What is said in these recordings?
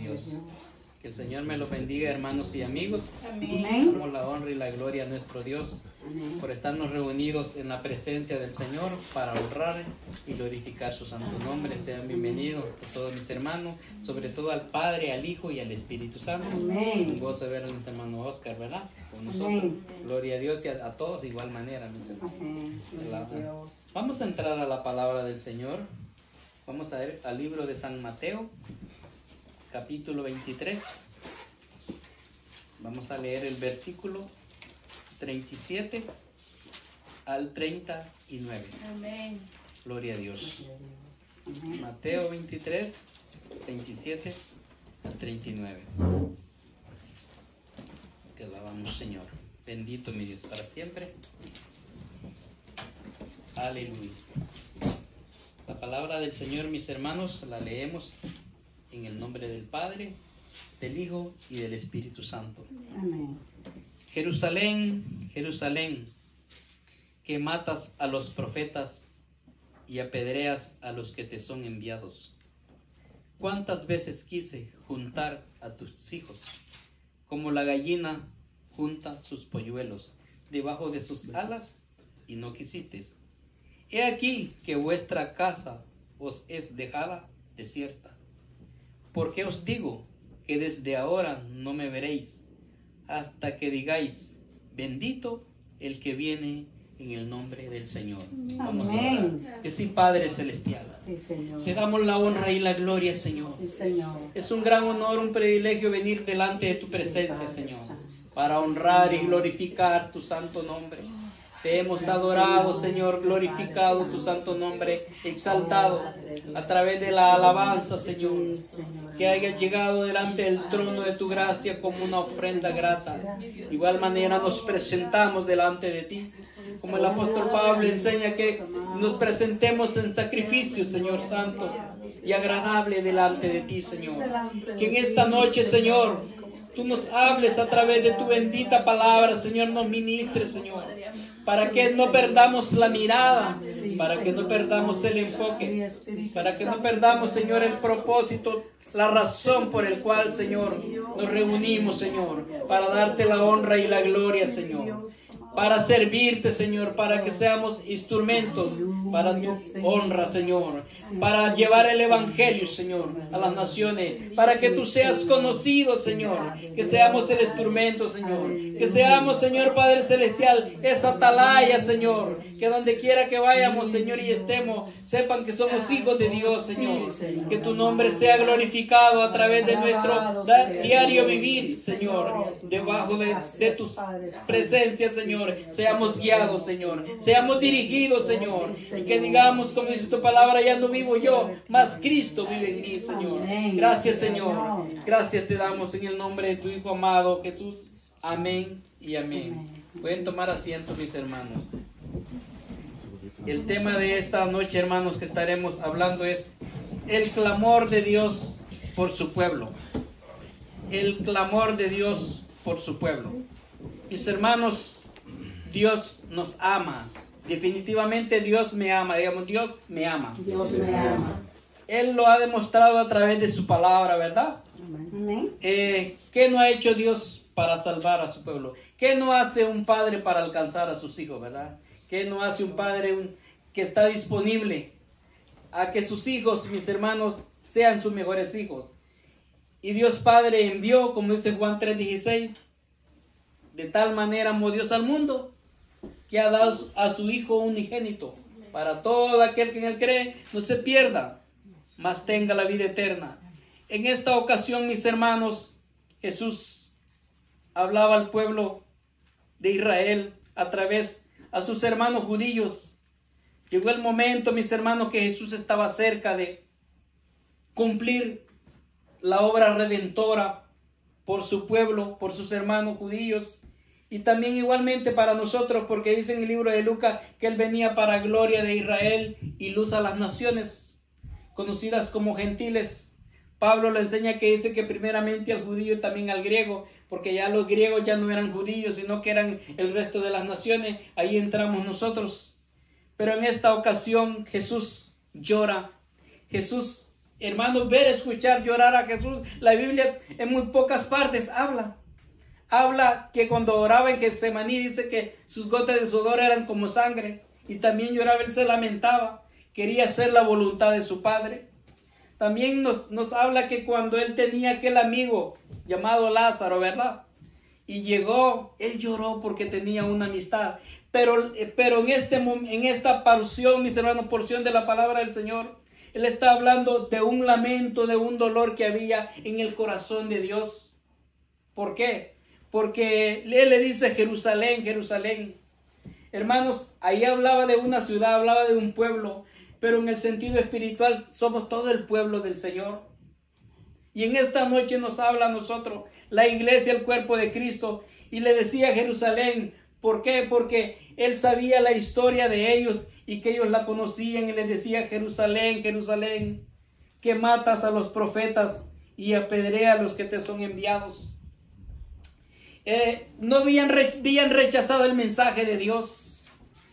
Dios. Que el Señor me lo bendiga, hermanos y amigos. Amén. Damos la honra y la gloria a nuestro Dios por estarnos reunidos en la presencia del Señor para honrar y glorificar su santo nombre. Sean bienvenidos a todos mis hermanos, sobre todo al Padre, al Hijo y al Espíritu Santo. Amén. Un gozo ver a nuestro hermano Oscar, ¿verdad? Con nosotros. Amén. Gloria a Dios y a todos de igual manera, mis hermanos. Amén. Gloria a Dios. Vamos a entrar a la palabra del Señor. Vamos a ver al libro de San Mateo, capítulo 23. Vamos a leer el versículo 37 al 39. Amén. Gloria a Dios. Gloria a Dios. Amén. Mateo 23, 27 al 39. Te alabamos, Señor. Bendito mi Dios para siempre. Aleluya. La palabra del Señor, mis hermanos, la leemos en el nombre del Padre, del Hijo y del Espíritu Santo. Amén. Jerusalén, Jerusalén, que matas a los profetas y apedreas a los que te son enviados. ¿Cuántas veces quise juntar a tus hijos, como la gallina junta sus polluelos debajo de sus alas, y no quisisteis? He aquí que vuestra casa os es dejada desierta. Porque os digo que desde ahora no me veréis, hasta que digáis, bendito el que viene en el nombre del Señor. Vamos a Amén. orar. Que sí, Padre Celestial, Sí, Señor. te damos la honra y la gloria, Señor. Sí, Señor. Es un gran honor, un privilegio venir delante de tu presencia, Señor, para honrar y glorificar tu santo nombre. Te hemos adorado, Señor, glorificado tu santo nombre, exaltado a través de la alabanza, Señor. Que hayas llegado delante del trono de tu gracia como una ofrenda grata. De igual manera nos presentamos delante de ti. Como el apóstol Pablo enseña que nos presentemos en sacrificio, Señor Santo, y agradable delante de ti, Señor. Que en esta noche, Señor, tú nos hables a través de tu bendita palabra, Señor, nos ministres, Señor, para que no perdamos la mirada, para que no perdamos el enfoque, para que no perdamos, Señor, el propósito, la razón por el cual, Señor, nos reunimos, Señor, para darte la honra y la gloria, Señor, para servirte, Señor, para que seamos instrumentos para tu honra, Señor, para llevar el evangelio, Señor, a las naciones, para que tú seas conocido, Señor, que seamos el instrumento, Señor, que seamos, Señor Padre Celestial, esa atalaya, Señor, que donde quiera que vayamos, Señor, y estemos, sepan que somos hijos de Dios, Señor, que tu nombre sea glorificado a través de nuestro diario vivir, Señor, debajo de tu presencia, Señor, seamos guiados, Señor, seamos dirigidos, Señor, y que digamos, como dice tu palabra, ya no vivo yo, mas Cristo vive en mí, Señor. Gracias, Señor, gracias te damos en el nombre de tu Hijo amado Jesús. Amén y amén. Pueden tomar asiento, mis hermanos. El tema de esta noche, hermanos, que estaremos hablando es el clamor de Dios por su pueblo. El clamor de Dios por su pueblo. Mis hermanos, Dios nos ama. Definitivamente Dios me ama. Digamos, Dios me ama. Dios me ama. Él lo ha demostrado a través de su palabra, ¿verdad? Amén. ¿Qué no ha hecho Dios para salvar a su pueblo? ¿Qué no hace un padre para alcanzar a sus hijos, verdad? ¿Qué no hace un padre que está disponible a que sus hijos, mis hermanos, sean sus mejores hijos? Y Dios Padre envió, como dice Juan 3:16, de tal manera amó Dios al mundo, que ha dado a su Hijo unigénito, para todo aquel que en él cree no se pierda, mas tenga la vida eterna. En esta ocasión, mis hermanos, Jesús hablaba al pueblo de Israel a través a sus hermanos judíos. Llegó el momento, mis hermanos, que Jesús estaba cerca de cumplir la obra redentora por su pueblo, por sus hermanos judíos, y también igualmente para nosotros, porque dice en el libro de Lucas que Él venía para gloria de Israel y luz a las naciones, conocidas como gentiles. Pablo le enseña que dice que primeramente al judío y también al griego, porque ya los griegos ya no eran judíos, sino que eran el resto de las naciones. Ahí entramos nosotros. Pero en esta ocasión Jesús llora. Jesús hermanos, ver, escuchar, llorar a Jesús. La Biblia en muy pocas partes habla que cuando oraba en Getsemaní, dice que sus gotas de sudor eran como sangre. Y también lloraba, él se lamentaba, quería hacer la voluntad de su Padre. También nos habla que cuando él tenía aquel amigo llamado Lázaro, ¿verdad? Y llegó, él lloró porque tenía una amistad. Pero en esta porción, mis hermanos, porción de la palabra del Señor, él está hablando de un lamento, de un dolor que había en el corazón de Dios. ¿Por qué? Porque él le dice Jerusalén, Jerusalén. Hermanos, ahí hablaba de una ciudad, hablaba de un pueblo, pero en el sentido espiritual somos todo el pueblo del Señor. Y en esta noche nos habla a nosotros, la iglesia, el cuerpo de Cristo, y le decía Jerusalén. ¿Por qué? Porque él sabía la historia de ellos y que ellos la conocían, y les decía Jerusalén, Jerusalén, que matas a los profetas y apedreas a los que te son enviados. No habían rechazado el mensaje de Dios,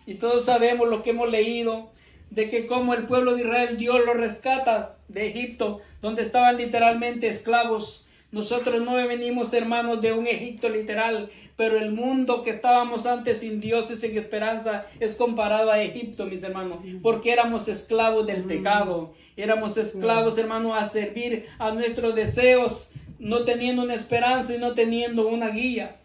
y todos sabemos lo que hemos leído, de que como el pueblo de Israel, Dios lo rescata de Egipto, donde estaban literalmente esclavos. Nosotros no venimos, hermanos, de un Egipto literal, pero el mundo que estábamos antes sin Dios y sin esperanza es comparado a Egipto, mis hermanos, porque éramos esclavos del pecado, éramos esclavos, hermanos, a servir a nuestros deseos, no teniendo una esperanza y no teniendo una guía.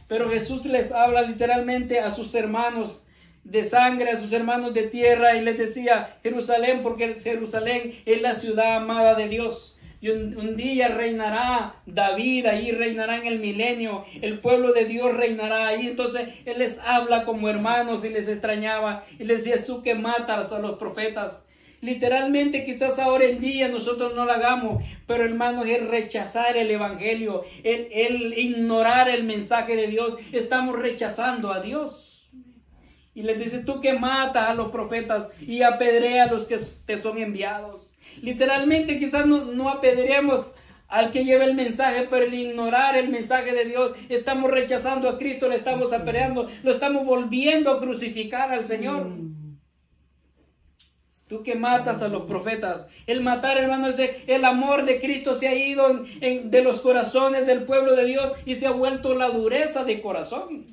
Pero Jesús les habla literalmente a sus hermanos de sangre, a sus hermanos de tierra, y les decía Jerusalén, porque Jerusalén es la ciudad amada de Dios. Y un día reinará David, ahí reinará en el milenio, el pueblo de Dios reinará ahí. Entonces él les habla como hermanos y les extrañaba, y les decía, tú que matas a los profetas. Literalmente quizás ahora en día nosotros no lo hagamos, pero hermanos, es rechazar el evangelio, el ignorar el mensaje de Dios. Estamos rechazando a Dios. Y les dice, tú que matas a los profetas y apedreas a los que te son enviados. Literalmente quizás no apedreemos al que lleva el mensaje, pero el ignorar el mensaje de Dios, estamos rechazando a Cristo, le estamos apedreando, lo estamos volviendo a crucificar al Señor. Tú que matas a los profetas. El matar, hermano, el amor de Cristo se ha ido de los corazones del pueblo de Dios y se ha vuelto la dureza de corazón.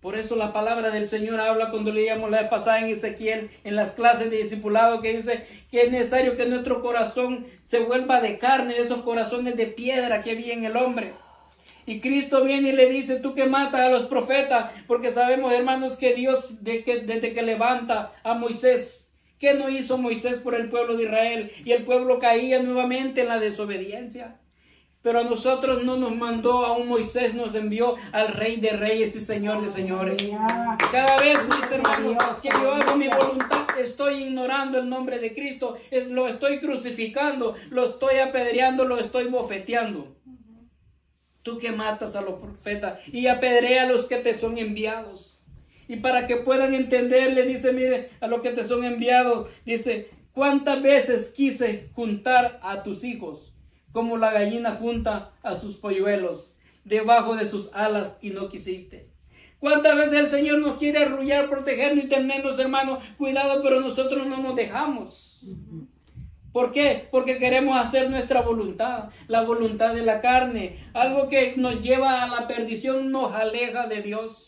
Por eso la palabra del Señor habla, cuando leíamos la vez pasada en Ezequiel, en las clases de discipulado, que dice que es necesario que nuestro corazón se vuelva de carne, esos corazones de piedra que había en el hombre. Y Cristo viene y le dice, tú que matas a los profetas, porque sabemos, hermanos, que Dios desde que levanta a Moisés, ¿qué no hizo Moisés por el pueblo de Israel? Y el pueblo caía nuevamente en la desobediencia. Pero a nosotros no nos mandó a un Moisés, nos envió al Rey de Reyes y Señor de Señores. Cada vez, mis hermanos, que yo hago mi voluntad, estoy ignorando el nombre de Cristo, lo estoy crucificando, lo estoy apedreando, lo estoy bofeteando. Tú que matas a los profetas y apedrea a los que te son enviados. Y para que puedan entender, le dice, mire, a los que te son enviados, dice, ¿cuántas veces quise juntar a tus hijos? Como la gallina junta a sus polluelos debajo de sus alas y no quisiste. ¿Cuántas veces el Señor nos quiere arrullar, protegernos y tenernos, hermanos, cuidado, pero nosotros no nos dejamos? ¿Por qué? Porque queremos hacer nuestra voluntad, la voluntad de la carne. Algo que nos lleva a la perdición, nos aleja de Dios.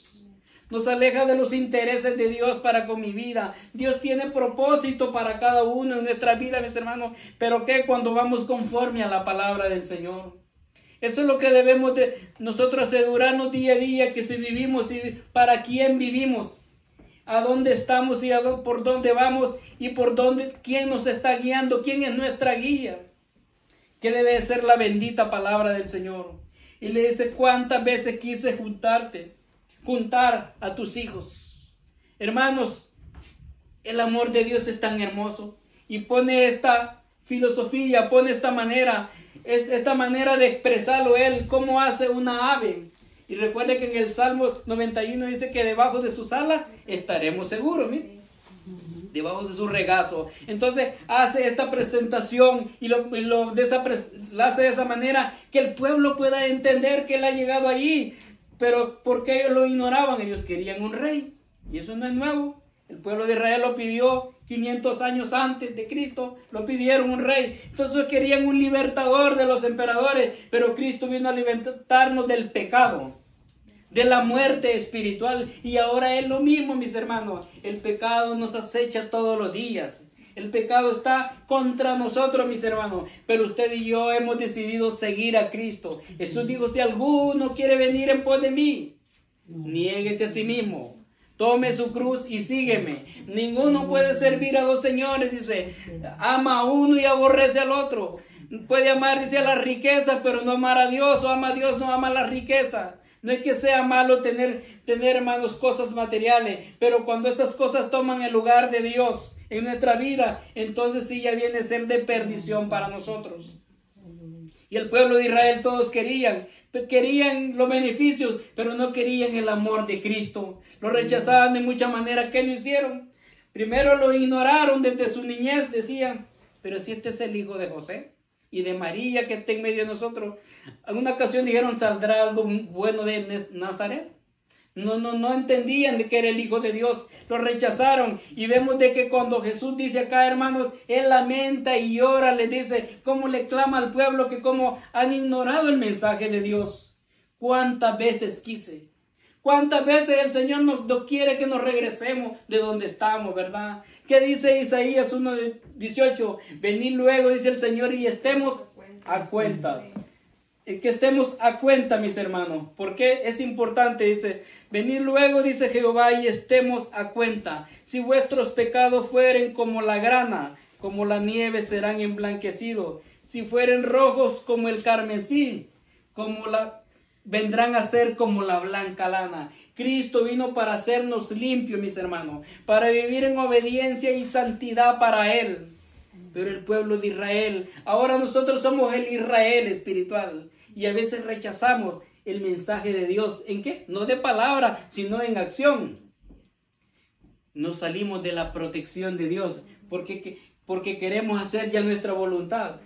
Nos aleja de los intereses de Dios para con mi vida. Dios tiene propósito para cada uno en nuestra vida, mis hermanos. Pero que cuando vamos conforme a la palabra del Señor. Eso es lo que debemos de nosotros asegurarnos día a día, que si vivimos y para quién vivimos. A dónde estamos y por dónde vamos y por dónde, quién nos está guiando, quién es nuestra guía. Que debe ser la bendita palabra del Señor. Y le dice, ¿cuántas veces quise juntar a tus hijos? Hermanos, el amor de Dios es tan hermoso y pone esta filosofía, pone esta manera de expresarlo él, cómo hace una ave. Y recuerde que en el Salmo 91 dice que debajo de sus alas estaremos seguros, miren, debajo de su regazo. Entonces hace esta presentación y la hace de esa manera que el pueblo pueda entender que él ha llegado allí. Pero porque ellos lo ignoraban, ellos querían un rey. Y eso no es nuevo. El pueblo de Israel lo pidió 500 años antes de Cristo, lo pidieron un rey. Entonces querían un libertador de los emperadores, pero Cristo vino a libertarnos del pecado, de la muerte espiritual. Y ahora es lo mismo, mis hermanos. El pecado nos acecha todos los días. El pecado está contra nosotros, mis hermanos. Pero usted y yo hemos decidido seguir a Cristo. Jesús dijo, si alguno quiere venir en pos de mí, niéguese a sí mismo. Tome su cruz y sígueme. Ninguno puede servir a dos señores, dice. Ama a uno y aborrece al otro. Puede amar, dice, a la riqueza, pero no amar a Dios. O ama a Dios, no ama a la riqueza. No es que sea malo tener, hermanos, cosas materiales, pero cuando esas cosas toman el lugar de Dios en nuestra vida, entonces sí ya viene a ser de perdición para nosotros. Y el pueblo de Israel todos querían los beneficios, pero no querían el amor de Cristo. Lo rechazaban de muchas maneras. ¿Qué lo hicieron? Primero lo ignoraron desde su niñez, decían, pero si este es el hijo de José y de María que está en medio de nosotros. En una ocasión dijeron, ¿saldrá algo bueno de Nazaret? No entendían de que era el Hijo de Dios. Lo rechazaron. Y vemos de que cuando Jesús dice acá, hermanos, Él lamenta y llora, le dice cómo le clama al pueblo, que cómo han ignorado el mensaje de Dios. ¿Cuántas veces quise? ¿Cuántas veces el Señor no quiere que nos regresemos de donde estamos, verdad? ¿Qué dice Isaías 1:18? Venid luego, dice el Señor, y estemos a cuentas. Que estemos a cuenta, mis hermanos. Porque es importante, dice, venid luego, dice Jehová, y estemos a cuenta. Si vuestros pecados fueren como la grana, como la nieve serán emblanquecidos. Si fueren rojos como el carmesí, vendrán a ser como la blanca lana. Cristo vino para hacernos limpios, mis hermanos, para vivir en obediencia y santidad para Él. Pero el pueblo de Israel, ahora nosotros somos el Israel espiritual, y a veces rechazamos el mensaje de Dios. ¿En qué? No de palabra, sino en acción. Nos salimos de la protección de Dios porque queremos hacer ya nuestra voluntad.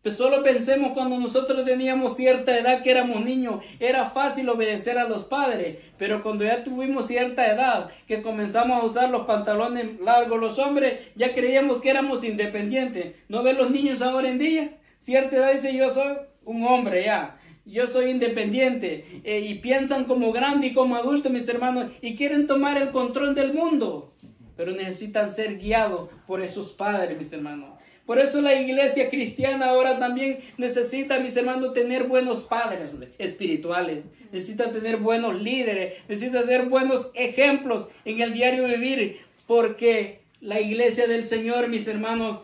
Pues solo pensemos cuando nosotros teníamos cierta edad, que éramos niños, era fácil obedecer a los padres, pero cuando ya tuvimos cierta edad, que comenzamos a usar los pantalones largos los hombres, ya creíamos que éramos independientes. ¿No ven los niños ahora en día? Cierta edad dice, yo soy un hombre ya, yo soy independiente, y piensan como grande y como adulto, mis hermanos, y quieren tomar el control del mundo, pero necesitan ser guiados por esos padres, mis hermanos. Por eso la iglesia cristiana ahora también necesita, mis hermanos, tener buenos padres espirituales. Necesita tener buenos líderes. Necesita tener buenos ejemplos en el diario vivir. Porque la iglesia del Señor, mis hermanos,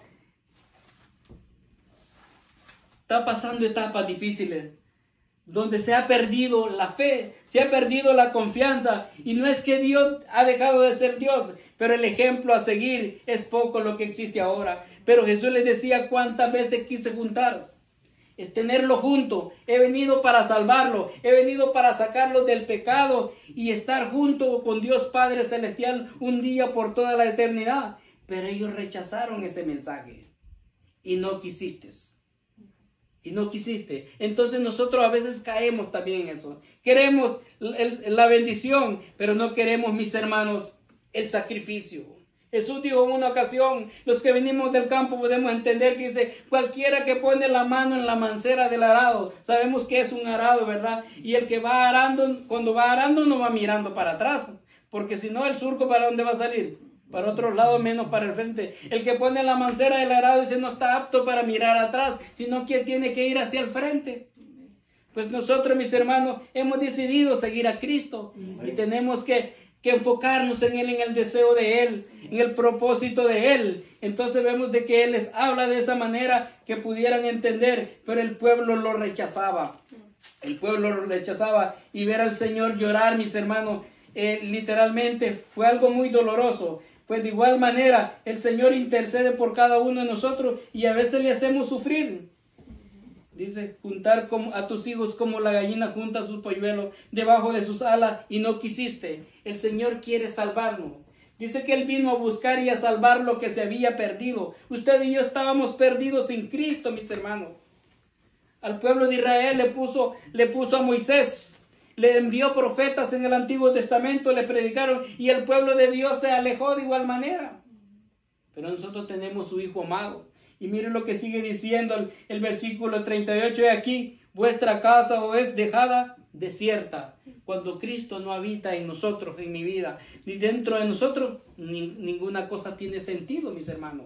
está pasando etapas difíciles, donde se ha perdido la fe, se ha perdido la confianza. Y no es que Dios ha dejado de ser Dios, pero el ejemplo a seguir es poco lo que existe ahora. Pero Jesús les decía, cuántas veces quise juntar, es tenerlo junto. He venido para salvarlo, he venido para sacarlo del pecado y estar junto con Dios Padre Celestial un día por toda la eternidad. Pero ellos rechazaron ese mensaje y no quisiste. Y no quisiste. Entonces nosotros a veces caemos también en eso. Queremos la bendición, pero no queremos, mis hermanos, el sacrificio. Jesús dijo en una ocasión, los que venimos del campo podemos entender que dice, cualquiera que pone la mano en la mancera del arado, sabemos que es un arado, ¿verdad? Y el que va arando, cuando va arando no va mirando para atrás, porque si no el surco, ¿para dónde va a salir? Para otro lado, menos para el frente. El que pone la mancera del arado dice, no está apto para mirar atrás, sino que tiene que ir hacia el frente. Pues nosotros, mis hermanos, hemos decidido seguir a Cristo y tenemos que enfocarnos en Él, en el deseo de Él, en el propósito de Él. Entonces vemos de que Él les habla de esa manera que pudieran entender, pero el pueblo lo rechazaba. El pueblo lo rechazaba, y ver al Señor llorar, mis hermanos, literalmente fue algo muy doloroso. Pues de igual manera el Señor intercede por cada uno de nosotros y a veces le hacemos sufrir. Dice, juntar a tus hijos como la gallina junta a sus polluelos debajo de sus alas, y no quisiste. El Señor quiere salvarnos. Dice que Él vino a buscar y a salvar lo que se había perdido. Usted y yo estábamos perdidos sin Cristo, mis hermanos. Al pueblo de Israel le puso a Moisés. Le envió profetas en el Antiguo Testamento, le predicaron, y el pueblo de Dios se alejó de igual manera. pero nosotros tenemos su Hijo amado. Y miren lo que sigue diciendo el versículo 38 de aquí: vuestra casa o es dejada desierta. Cuando Cristo no habita en nosotros, en mi vida, ni dentro de nosotros, ninguna cosa tiene sentido, mis hermanos.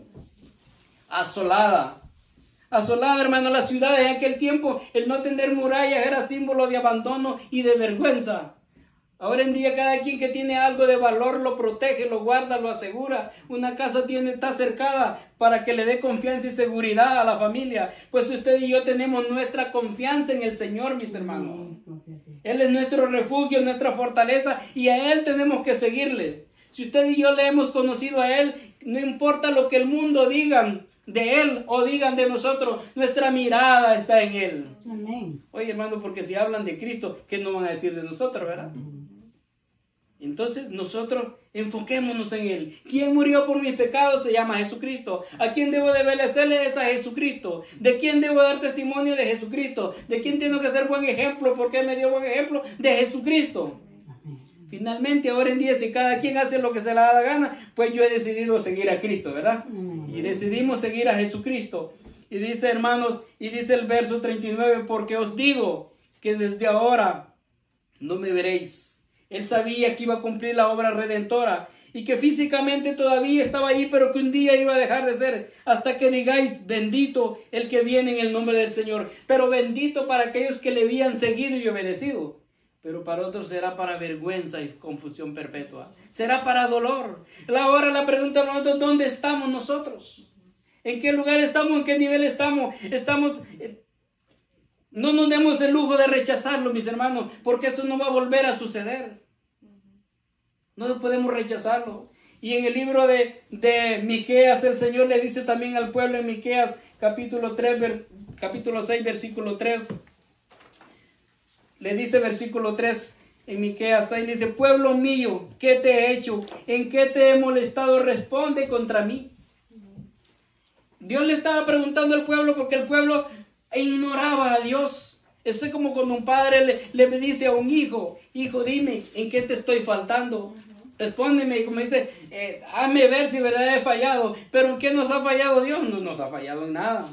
Asolada. Asolada, hermano, la ciudad en aquel tiempo, el no tener murallas era símbolo de abandono y de vergüenza. Ahora en día cada quien que tiene algo de valor lo protege, lo guarda, lo asegura. Una casa está cercada para que le dé confianza y seguridad a la familia. Pues usted y yo tenemos nuestra confianza en el Señor, mis hermanos. Él es nuestro refugio, nuestra fortaleza, y a Él tenemos que seguirle. Si usted y yo le hemos conocido a Él, no importa lo que el mundo digan de Él o digan de nosotros, nuestra mirada está en Él. Amén. Oye, hermano, porque si hablan de Cristo, ¿qué no van a decir de nosotros, verdad? Entonces nosotros enfoquémonos en Él. ¿Quién murió por mis pecados? Se llama Jesucristo. ¿A quién debo de obedecerle? Es a Jesucristo. ¿De quién debo dar testimonio? De Jesucristo. ¿De quién tengo que ser buen ejemplo? ¿Por qué me dio buen ejemplo? De Jesucristo. Finalmente, ahora en día, si cada quien hace lo que se le da la gana, pues yo he decidido seguir a Cristo, ¿verdad? Y decidimos seguir a Jesucristo. Y dice, hermanos, y dice el verso 39, porque os digo que desde ahora no me veréis. Él sabía que iba a cumplir la obra redentora y que físicamente todavía estaba ahí, pero que un día iba a dejar de ser, hasta que digáis, bendito el que viene en el nombre del Señor. Pero bendito para aquellos que le habían seguido y obedecido. Pero para otros será para vergüenza y confusión perpetua. Será para dolor. Ahora la pregunta para nosotros, ¿dónde estamos nosotros? ¿En qué lugar estamos? ¿En qué nivel estamos? No nos demos el lujo de rechazarlo, mis hermanos, porque esto no va a volver a suceder. No podemos rechazarlo. Y en el libro de Miqueas, el Señor le dice también al pueblo en Miqueas, capítulo 6, versículo 3. Le dice versículo 3 en Miqueas 6, le dice, pueblo mío, ¿qué te he hecho? ¿En qué te he molestado? Responde contra mí. Dios le estaba preguntando al pueblo porque el pueblo ignoraba a Dios. Es como cuando un padre le dice a un hijo, hijo, dime, ¿en qué te estoy faltando? Respóndeme, como dice, hazme ver si verdad he fallado. Pero ¿en qué nos ha fallado Dios? No nos ha fallado en nada.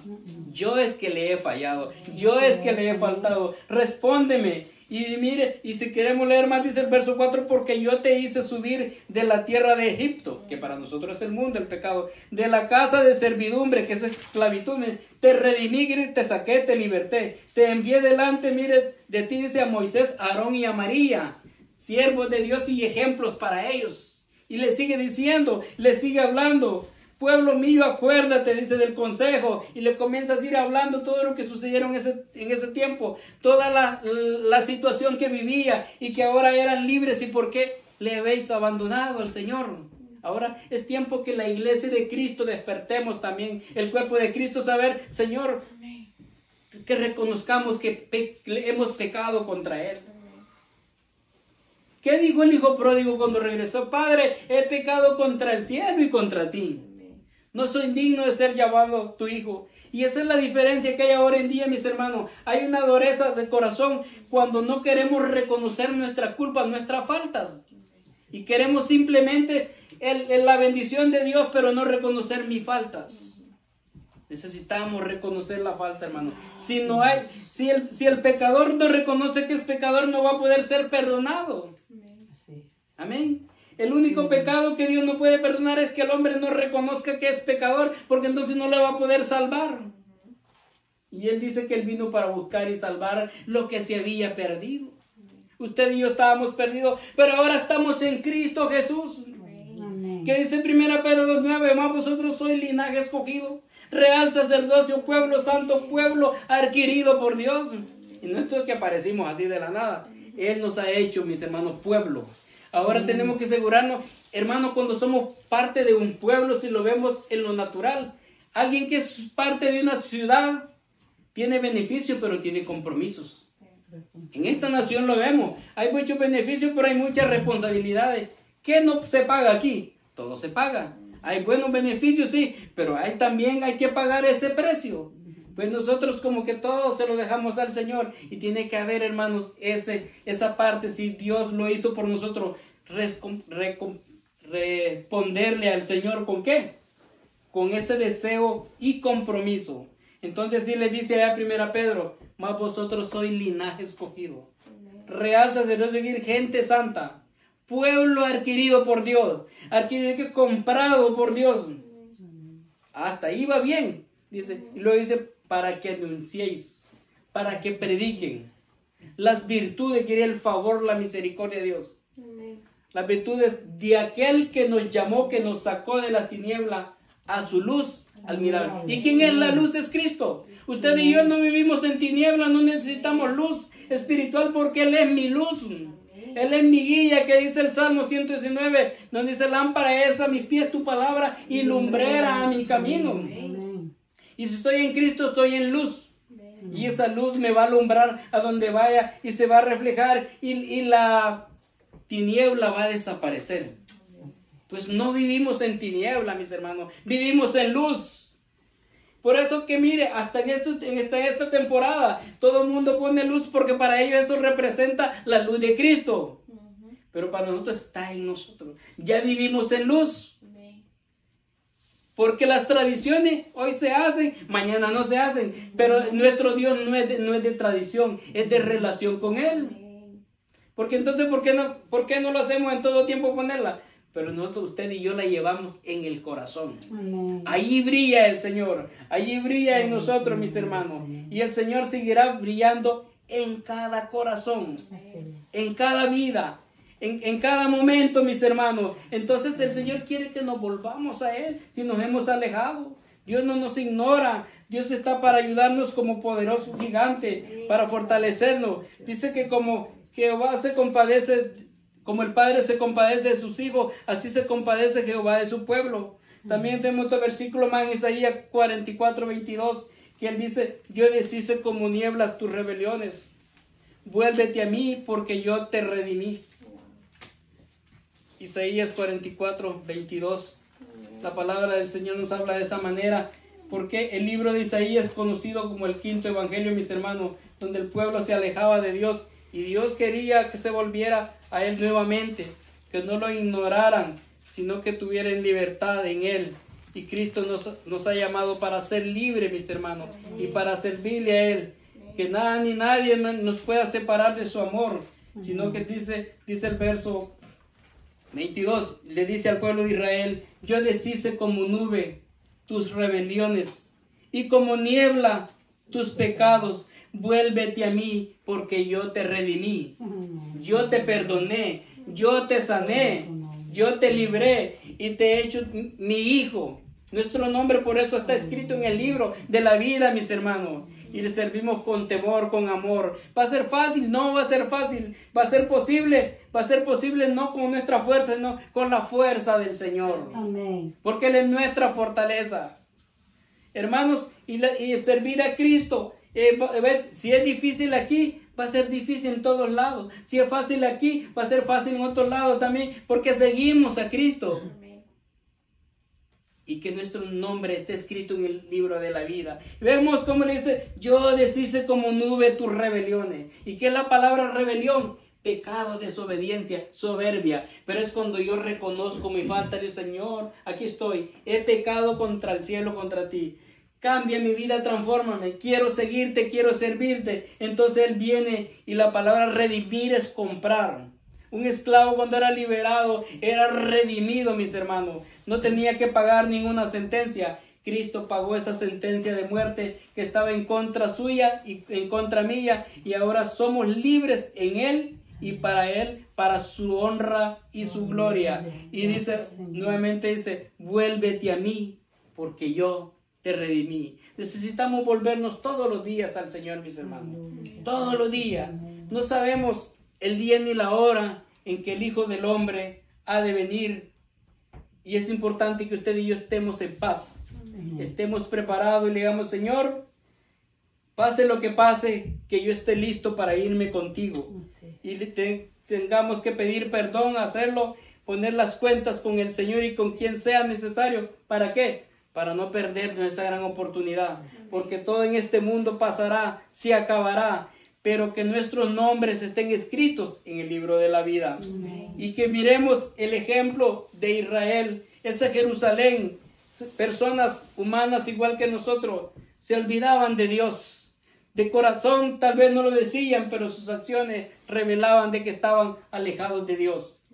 Yo es que le he fallado. Yo es que le he faltado. Respóndeme. Y mire, y si queremos leer más, dice el verso 4, porque yo te hice subir de la tierra de Egipto, que para nosotros es el mundo, el pecado, de la casa de servidumbre, que es esclavitud, te redimí, te saqué, te liberté, te envié delante, mire, de ti, dice, a Moisés, a Aarón y a María, siervos de Dios y ejemplos para ellos. Y le sigue diciendo, le sigue hablando. Pueblo mío, acuérdate, dice, del consejo, y le comienza a ir hablando todo lo que sucedieron en ese tiempo, toda la situación que vivía y que ahora eran libres y por qué le habéis abandonado al Señor. Ahora es tiempo que la iglesia de Cristo despertemos también, el cuerpo de Cristo, saber, Señor, que reconozcamos que hemos pecado contra Él. ¿Qué dijo el hijo pródigo cuando regresó? Padre, he pecado contra el cielo y contra ti. No soy digno de ser llamado tu hijo. Y esa es la diferencia que hay ahora en día, mis hermanos. Hay una dureza de corazón cuando no queremos reconocer nuestra culpa, nuestras faltas. Y queremos simplemente la bendición de Dios, pero no reconocer mis faltas. Necesitamos reconocer la falta, hermano. Si el pecador no reconoce que es pecador, no va a poder ser perdonado. Amén. El único pecado que Dios no puede perdonar es que el hombre no reconozca que es pecador, porque entonces no le va a poder salvar. Y Él dice que Él vino para buscar y salvar lo que se había perdido. Usted y yo estábamos perdidos, pero ahora estamos en Cristo Jesús. Amén. Que dice 1 Pedro 2:9, más vosotros sois linaje escogido, real sacerdocio, pueblo santo, pueblo adquirido por Dios. Y no es que aparecimos así de la nada. Él nos ha hecho, mis hermanos, pueblo. Ahora tenemos que asegurarnos, hermanos, cuando somos parte de un pueblo, si lo vemos en lo natural. Alguien que es parte de una ciudad tiene beneficios, pero tiene compromisos. En esta nación lo vemos. Hay muchos beneficios, pero hay muchas responsabilidades. ¿Qué no se paga aquí? Todo se paga. Hay buenos beneficios, sí, pero también hay que pagar ese precio. Pues nosotros como que todo se lo dejamos al Señor. Y tiene que haber, hermanos, esa parte, si Dios lo hizo por nosotros, responderle al Señor, ¿con qué? con ese deseo y compromiso. Entonces sí le dice allá 1 Pedro, mas vosotros sois linaje escogido, real sacerdocio, gente santa, pueblo adquirido por Dios, adquirido, comprado por Dios. Hasta ahí va bien, dice, y luego dice, para que anunciéis, para que prediquen las virtudes, que era el favor, la misericordia de Dios. Las virtudes de aquel que nos llamó, que nos sacó de la tiniebla a su luz admirable. ¿Y quién es la luz? Es Cristo. Usted y yo no vivimos en tiniebla, no necesitamos luz espiritual porque Él es mi luz. Él es mi guía, que dice el Salmo 119, donde dice, lámpara es a mis pies tu palabra y lumbrera a mi camino. Y si estoy en Cristo, estoy en luz. Y esa luz me va a alumbrar a donde vaya y se va a reflejar y la tiniebla va a desaparecer. Pues no vivimos en tiniebla, mis hermanos, vivimos en luz. Por eso que mire, hasta en esta temporada todo el mundo pone luz porque para ellos eso representa la luz de Cristo. Pero para nosotros está en nosotros. Ya vivimos en luz. Porque las tradiciones hoy se hacen, mañana no se hacen. Pero nuestro Dios no es de tradición, es de relación con Él. Porque entonces, ¿por qué no lo hacemos en todo tiempo ponerla? Pero nosotros, usted y yo la llevamos en el corazón. Ahí brilla el Señor. Allí brilla en nosotros, mis hermanos. Y el Señor seguirá brillando en cada corazón. En cada vida. En cada momento, mis hermanos. Entonces el Señor quiere que nos volvamos a Él. Si nos hemos alejado. Dios no nos ignora. Dios está para ayudarnos como poderoso gigante. Para fortalecernos. Dice que como Jehová se compadece, como el Padre se compadece de sus hijos, así se compadece Jehová de su pueblo. También tenemos otro versículo más en Isaías 44:22, que él dice, yo deshice como nieblas tus rebeliones, vuélvete a mí porque yo te redimí. Isaías 44:22, la palabra del Señor nos habla de esa manera, porque el libro de Isaías es conocido como el quinto evangelio, mis hermanos, donde el pueblo se alejaba de Dios. Y Dios quería que se volviera a Él nuevamente, que no lo ignoraran, sino que tuvieran libertad en Él. Y Cristo nos ha llamado para ser libres, mis hermanos, y para servirle a Él. Que nada ni nadie nos pueda separar de su amor, sino que dice el verso 22, le dice al pueblo de Israel, yo deshice como nube tus rebeliones, y como niebla tus pecados. Vuélvete a mí porque yo te redimí, yo te perdoné, yo te sané, yo te libré y te he hecho mi hijo. Nuestro nombre por eso está escrito en el libro de la vida, mis hermanos. Y le servimos con temor, con amor. ¿Va a ser fácil? No va a ser fácil. ¿Va a ser posible? Va a ser posible no con nuestra fuerza, sino con la fuerza del Señor. Amén. Porque Él es nuestra fortaleza. Hermanos, y servir a Cristo. Si es difícil aquí, va a ser difícil en todos lados. Si es fácil aquí, va a ser fácil en otros lados también, porque seguimos a Cristo. Amén. Y que nuestro nombre esté escrito en el libro de la vida. Vemos cómo le dice, yo deshice como nube tus rebeliones. ¿Y qué es la palabra rebelión? Pecado, desobediencia, soberbia. Pero es cuando yo reconozco mi falta, digo, Señor, aquí estoy, he pecado contra el cielo, contra ti. Cambia mi vida, transfórmame, quiero seguirte, quiero servirte. Entonces Él viene y la palabra redimir es comprar. Un esclavo cuando era liberado era redimido, mis hermanos. No tenía que pagar ninguna sentencia. Cristo pagó esa sentencia de muerte que estaba en contra suya y en contra mía. Y ahora somos libres en Él y para Él, para su honra y su gloria. Y dice, nuevamente dice, vuélvete a mí porque yo te redimí. Necesitamos volvernos todos los días al Señor, mis hermanos. Todos los días. No sabemos el día ni la hora en que el Hijo del Hombre ha de venir. Y es importante que usted y yo estemos en paz. Estemos preparados y le digamos, Señor, pase lo que pase, que yo esté listo para irme contigo. Y tengamos que pedir perdón, hacerlo, poner las cuentas con el Señor y con quien sea necesario. ¿Para qué? Para no perdernos esa gran oportunidad, porque todo en este mundo pasará, se acabará, pero que nuestros nombres estén escritos en el libro de la vida. Amén. Y que miremos el ejemplo de Israel, esa Jerusalén personas humanas igual que nosotros se olvidaban de Dios. De corazón tal vez no lo decían, pero sus acciones revelaban de que estaban alejados de Dios.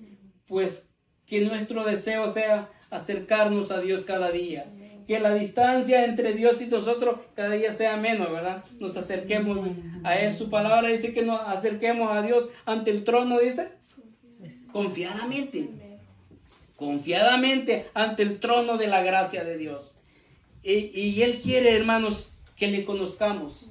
Pues que nuestro deseo sea acercarnos a Dios cada día. Que la distancia entre Dios y nosotros cada día sea menos, ¿verdad? Nos acerquemos a Él. Su palabra dice que nos acerquemos a Dios ante el trono, dice, confiadamente. Confiadamente ante el trono de la gracia de Dios. Y Él quiere, hermanos, que le conozcamos.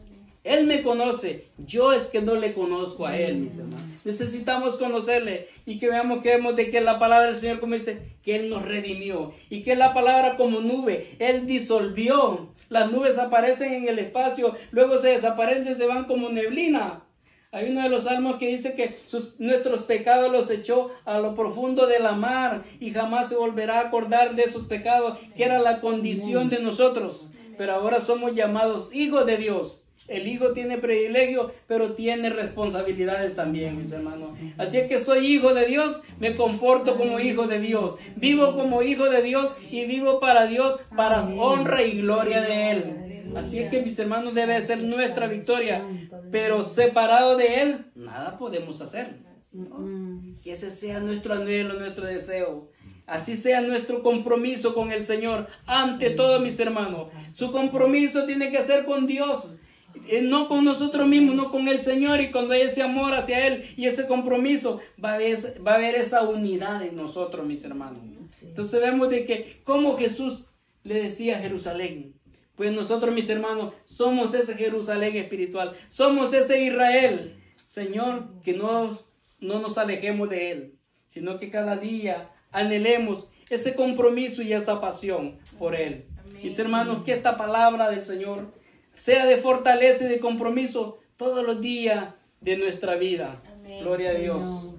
Él me conoce, yo es que no le conozco a Él, mis hermanos. Necesitamos conocerle y que veamos de que la palabra del Señor, como dice, que Él nos redimió. Y que la palabra como nube, Él disolvió. Las nubes aparecen en el espacio, luego se desaparecen, se van como neblina. Hay uno de los salmos que dice que nuestros pecados los echó a lo profundo de la mar y jamás se volverá a acordar de esos pecados, que era la condición de nosotros. Pero ahora somos llamados hijos de Dios. El hijo tiene privilegio, pero tiene responsabilidades también, mis hermanos. Así es que soy hijo de Dios, me comporto como hijo de Dios. Vivo como hijo de Dios y vivo para Dios, para honra y gloria de Él. Así es que, mis hermanos, debe ser nuestra victoria. Pero separado de Él, nada podemos hacer. Que ese sea nuestro anhelo, nuestro deseo. Así sea nuestro compromiso con el Señor. Ante todo, mis hermanos, su compromiso tiene que ser con Dios. No con nosotros mismos, no con el Señor. Y cuando hay ese amor hacia Él y ese compromiso, va a haber esa unidad en nosotros, mis hermanos. Entonces vemos de que como Jesús le decía a Jerusalén, pues nosotros, mis hermanos, somos ese Jerusalén espiritual, somos ese Israel. Señor, que no nos alejemos de Él, sino que cada día anhelemos ese compromiso y esa pasión por Él. Amén. Mis hermanos, que esta palabra del Señor sea de fortaleza y de compromiso todos los días de nuestra vida. Amén. Gloria a Dios.